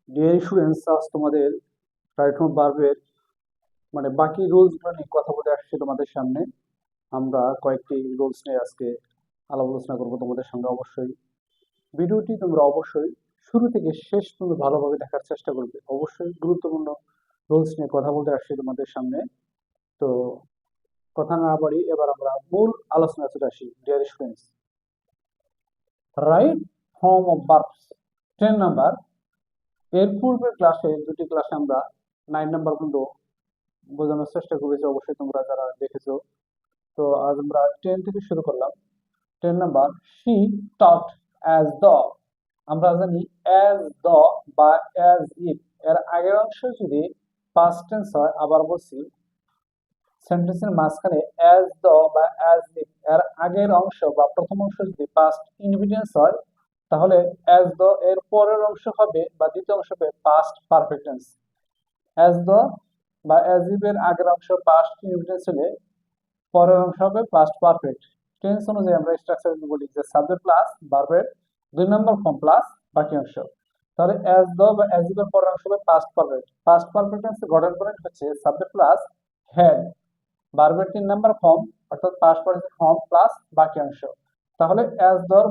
Dear students, আজ তোমাদের right from ভার্বের মানে বাকি রুলসগুলো নিয়ে কথা বলে আসছি তোমাদের সামনে। আমরা কয়েকটি রুলস নিয়ে আজকে আলাপ আলোচনা করবো তোমাদের সঙ্গে। অবশ্যই ভিডিওটি তোমরা অবশ্যই শুরু থেকে শেষ পর্যন্ত ভালোভাবে দেখার চেষ্টা করবে। অবশ্যই গুরুত্বপূর্ণ রুলস নিয়ে কথা বলতে আসছি তোমাদের সামনে। তো কথা না বাড়ি এবার আমরা মূল আলোচনা চলে আসি। Dear students, right form of verbs 10 number. এর পূর্বের ক্লাসে দুটি ক্লাসে আমরা 9 নাম্বার পর্যন্ত বোঝানোর চেষ্টা করেছি, অবশ্যই তোমরা যারা দেখেছো। তো আজ আমরা 10 থেকে শুরু করলাম। 10 নাম্বার, শি টট অ্যাজ দ। আমরা জানি অ্যাজ দ বা অ্যাজ ইফ এর আগের অংশ যদি পাস্ট টেন্স হয়, আবার বলছি সেন্টেন্সের মাঝখানে অ্যাজ দ বা অ্যাজ ইফ এর আগের অংশ বা প্রথম অংশ যদি পাস্ট ইনভিটেন্স হয়, তাহলে অ্যাজ দ এর পরের অংশ হবে বা দ্বিতীয় অংশ হবে past perfect tense. As though বা অ্যাজ ইফ এর আগের অংশ পাস্ট ইনভিটেন্স হলে পরের অংশ হবে পাস্ট পারফেক্ট। টেন্স অনুযায়ী আমরা স্ট্রাকচার বলি যে সাবজেক্ট প্লাস ভার্বের 2 নম্বর ফর্ম প্লাস বাকি অংশ। তাহলে অ্যাজ দ বা অ্যাজ ইফ এর পরের অংশ হবে past perfect. Past perfect tense গঠন করেন হচ্ছে সাবজেক্ট প্লাস হ্যাড, ভার্বের 3 নম্বর ফর্ম অর্থাৎ পাস্ট পারফেক্ট ফর্ম প্লাস বাকি অংশ। তাহলে অ্যাজ দর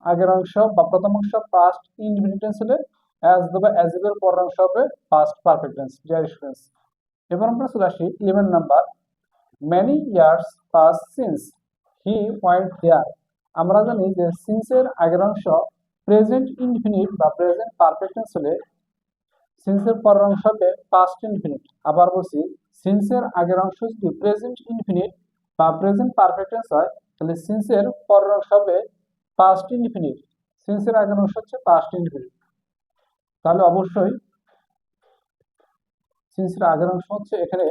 আগের অংশ বা প্রথম অংশ পাস্ট ইনডিফিনিট টেন্স হলে অ্যাজ দ বা অ্যাজ ইফ এর পরের অংশ হবে past perfect tense. Dear students, এবার আমরা চলে আসি 11 number. Many years passed since he went there. আমরা জানি যে সিন্স এর আগের অংশ প্রেজেন্ট ইনফিনিট বা প্রেজেন্ট পারফেক্ট টেন্স হলে সিন্স এর পরের অংশ হবে পাস্ট ইনফিনিট। আবার বলছি, সিন্স এর আগের অংশ যদি প্রেজেন্ট ইনফিনিট বা প্রেজেন্ট পারফেক্ট টেন্স হয়, তাহলে সিন্স এর পরের অংশ হবে পাস্ট ইনফিনিট। সিন্স এর আগের অংশ হচ্ছে পাস্ট ইনফিনিট। তাহলে অবশ্যই সিন্স এর আগের অংশ হচ্ছে এখানে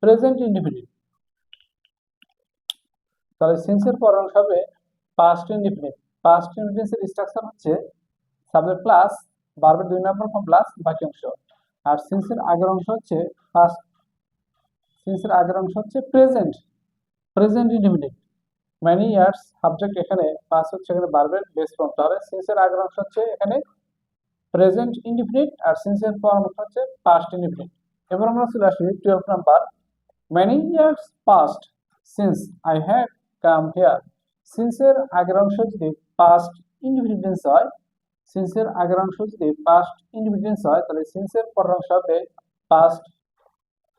প্রেজেন্ট ইনফিনিট। তাহলে সিন্স এর পরের অংশ হবে পাস্ট ইনডিফিনিট। পাস্ট ইনডিফিনিটের স্ট্রাকচার হচ্ছে সাবজেক্ট প্লাস ভার্বের 2 নম্বর ফর্ম প্লাস বাকি অংশ। আর সিন্স এর আগের অংশ হচ্ছে পাস্ট, সিন্স এর আগের অংশ হচ্ছে present, present indefinite. Many years subject, এখানে পাস হচ্ছে এখানে ভার্বের বেস ফর্ম। তাহলে সিন্স এর আগের অংশ হচ্ছে এখানে প্রেজেন্ট ইনডিফিনিট আর সিন্স এর পরের অংশ হচ্ছে পাস্ট ইনডিফিনিট। এবার আমরা চলে আসি 12 number. Many years passed since I had come here. Since এর আগের অংশ যদি past indefinite হয়, since এর আগের অংশ যদি past indefinite হয়, তাহলে since এর পরের অংশ হবে past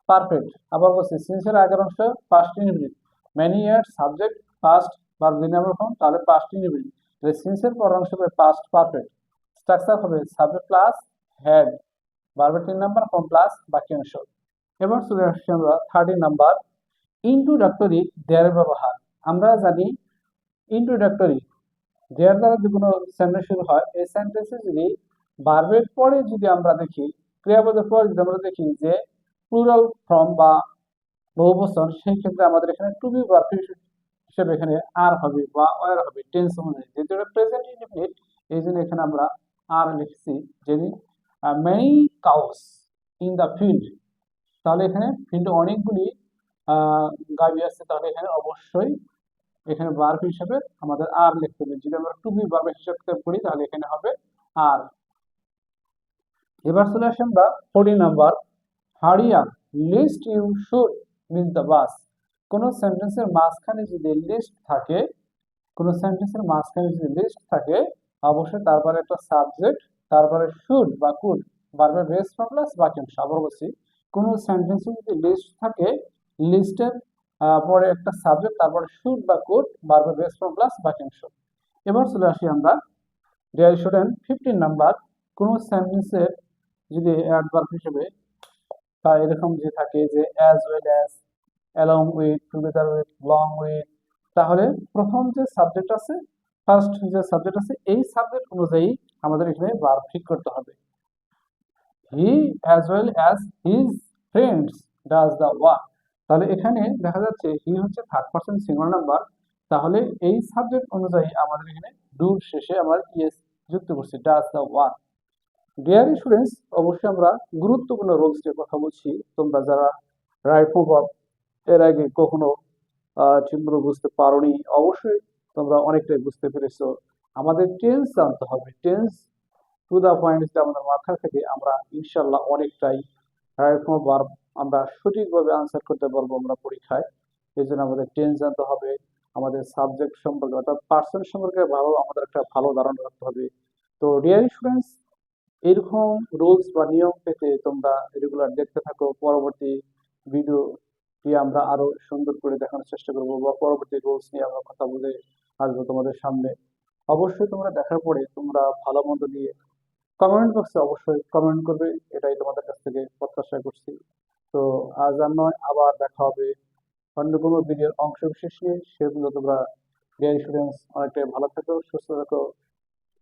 perfect। আবার বলছি, since এর আগের অংশ past indefinite, many years subject past verb 2 নম্বর ফর্ম, তাহলে past indefinite। তাহলে since এর পরের অংশ হবে past perfect। স্ট্রাকচার হবে সাবজেক্ট প্লাস had, ভার্বের 3 নম্বর ফর্ম প্লাস বাকি অংশ। এবার চলে আসছি আমরা 13 নাম্বার। ইন্ট্রোডাক্টরি দেয়ার ব্যবহার। আমরা জানি ইন্ট্রোডাক্টরি দেয়ার দ্বারা যে কোনো সেন্টেন্স শুরু হয়, এই সেন্টেন্সে যদি ভার্বের পরে যদি আমরা দেখি, ক্রিয়াপদের পরে যদি আমরা দেখি যে প্লুরাল ফর্ম বা বহুবচন, সেই ক্ষেত্রে আমাদের এখানে টু বি ভার্ব হিসেবে এখানে আর হবে বা ওয়ার হবে টেন্স অনুযায়ী। যেহেতু এটা প্রেজেন্ট ইনডিফিনিট, এই জন্য এখানে আমরা আর লিখছি। যদি many cows in the field, তাহলে এখানে ফিল্ডে অনেকগুলি গাভী আছে, তাহলে এখানে অবশ্যই এখানে ভার্ব হিসেবে আমাদের আর লিখতে হবে। যদি আমরা টু বি ভার্ব হিসেবে পড়ি তাহলে এখানে হবে আর। এবার চলে আসি আমরা 14 number. Hurry up, lest you should miss the bus. কোন সেন্টেন্সের মাঝখানে যদি লিস্ট থাকে, কোন সেন্টেন্সের মাঝখানে যদি লিস্ট থাকে, অবশ্যই তারপরে একটা সাবজেক্ট, তারপরে শুড বা কুড, ভার্বের বেস ফর্ম প্লাস বাকি অংশ। আবার বলছি, কোন সেন্টেন্সে যদি লিস্ট থাকে, লিস্টের পরে একটা সাবজেক্ট, তারপরে শুড বা কুড, ভার্বের বেস ফর্ম প্লাস বাকি অংশ। এবার চলে আসি আমরা ডিয়ার স্টুডেন্ট 15 নাম্বার। কোন সেন্টেন্সের যদি অ্যাডভার্ব হিসেবে বা এরকম যে থাকে যে as well as, along with, together with, long with, তাহলে প্রথম যে সাবজেক্ট আছে, ফার্স্ট যে সাবজেক্ট আছে, এই সাবজেক্ট অনুযায়ী আমাদের এখানে ভার্ব ঠিক করতে হবে। হি as well as his friends does the work. তাহলে এখানে দেখা যাচ্ছে হি হচ্ছে থার্ড পারসন সিঙ্গুলার নাম্বার, তাহলে এই সাবজেক্ট অনুযায়ী আমাদের এখানে ডুর শেষে আমরা ইএস যুক্ত করছি, does the work. Dear students, অবশ্যই আমরা গুরুত্বপূর্ণ রোলস নিয়ে কথা বলছি। তোমরা যারা রাইট প্রভাব এর আগে কখনো ঠিকমতো বুঝতে পারোনি, অবশ্যই তোমরা অনেকটাই বুঝতে পেরেছো। আমাদের টেন্স জানতে হবে। টেন্স টু দা পয়েন্ট যদি আমাদের মাথায় থাকে, আমরা ইনশাল্লাহ অনেকটাই এরকমবার আমরা সঠিকভাবে আনসার করতে পারবো আমরা পরীক্ষায়। এই জন্য আমাদের টেন্স জানতে হবে, আমাদের সাবজেক্ট সম্পর্কে অর্থাৎ পার্সন সম্পর্কে আমাদের একটা ভালো ধারণা রাখতে হবে। তো ডিয়ার স্টুডেন্টস, এরকম রুলস বা নিয়ম পেতে তোমরা রেগুলার দেখতে থাকো। পরবর্তী ভিডিওটি আমরা আরো সুন্দর করে দেখানোর চেষ্টা করবো, বা পরবর্তী রুলস নিয়ে আমরা কথা বলে আসবো তোমাদের সামনে। অবশ্যই তোমরা দেখার পরে তোমরা ভালো মন্দ নিয়ে কমেন্ট বক্সে অবশ্যই কমেন্ট করবে, এটাই তোমাদের কাছ থেকে প্রত্যাশা করছি। তো আজ আর নয়, আবার দেখা হবে অন্য কোনো ভিডিওর অংশ বিশেষ নিয়ে। সেগুলো তোমরা ডিয়ার স্টুডেন্টস অনেকটাই ভালো থাকো, সুস্থ থাকো।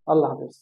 আল্লাহ হাফেজ।